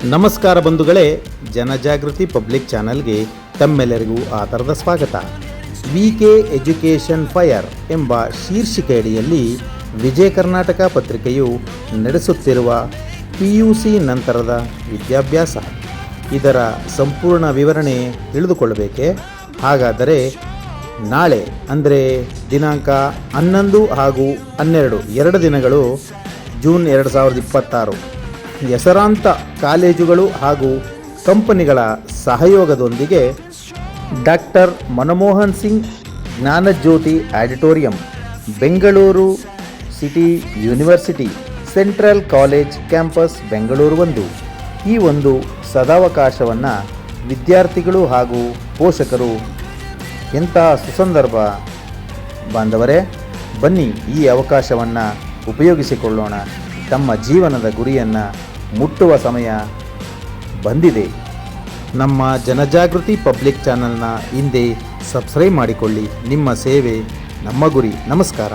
ನಮಸ್ಕಾರ ಬಂಧುಗಳೇ, ಜನಜಾಗೃತಿ ಪಬ್ಲಿಕ್ ಚಾನಲ್ಗೆ ತಮ್ಮೆಲ್ಲರಿಗೂ ಆದರದ ಸ್ವಾಗತ. ವಿಕೆ ಎಜುಕೇಷನ್ ಫೈರ್ ಎಂಬ ಶೀರ್ಷಿಕೆಯಡಿಯಲ್ಲಿ ವಿಜಯ ಕರ್ನಾಟಕ ಪತ್ರಿಕೆಯು ನಡೆಸುತ್ತಿರುವ PUC ನಂತರದ ವಿದ್ಯಾಭ್ಯಾಸ, ಇದರ ಸಂಪೂರ್ಣ ವಿವರಣೆ ತಿಳಿದುಕೊಳ್ಳಬೇಕೆ? ಹಾಗಾದರೆ ನಾಳೆ ಅಂದರೆ ದಿನಾಂಕ 11 ಹಾಗೂ 12 ಎರಡು ದಿನಗಳು ಜೂನ್ 2026 ಹೆಸರಾಂತ ಕಾಲೇಜುಗಳು ಹಾಗೂ ಕಂಪನಿಗಳ ಸಹಯೋಗದೊಂದಿಗೆ doctor Manmohan Singh Jnanajyoti auditorium, Bengaluru city university, central college campus Bengaluru 1 ಈ ಒಂದು ಸದಾವಕಾಶವನ್ನು ವಿದ್ಯಾರ್ಥಿಗಳು ಹಾಗೂ ಪೋಷಕರು ಎಂತಹ ಸುಸಂದರ್ಭ ಬಾಂಧವರೇ, ಬನ್ನಿ ಈ ಅವಕಾಶವನ್ನು ಉಪಯೋಗಿಸಿಕೊಳ್ಳೋಣ. ತಮ್ಮ ಜೀವನದ ಗುರಿಯನ್ನು ಮುಟ್ಟುವ ಸಮಯ ಬಂದಿದೆ. ನಮ್ಮ ಜನಜಾಗೃತಿ ಪಬ್ಲಿಕ್ ಚಾನಲ್ನ ಹಿಂದೆ ಸಬ್ಸ್ಕ್ರೈಬ್ ಮಾಡಿಕೊಳ್ಳಿ. ನಿಮ್ಮ ಸೇವೆ ನಮ್ಮ ಗುರಿ. ನಮಸ್ಕಾರ.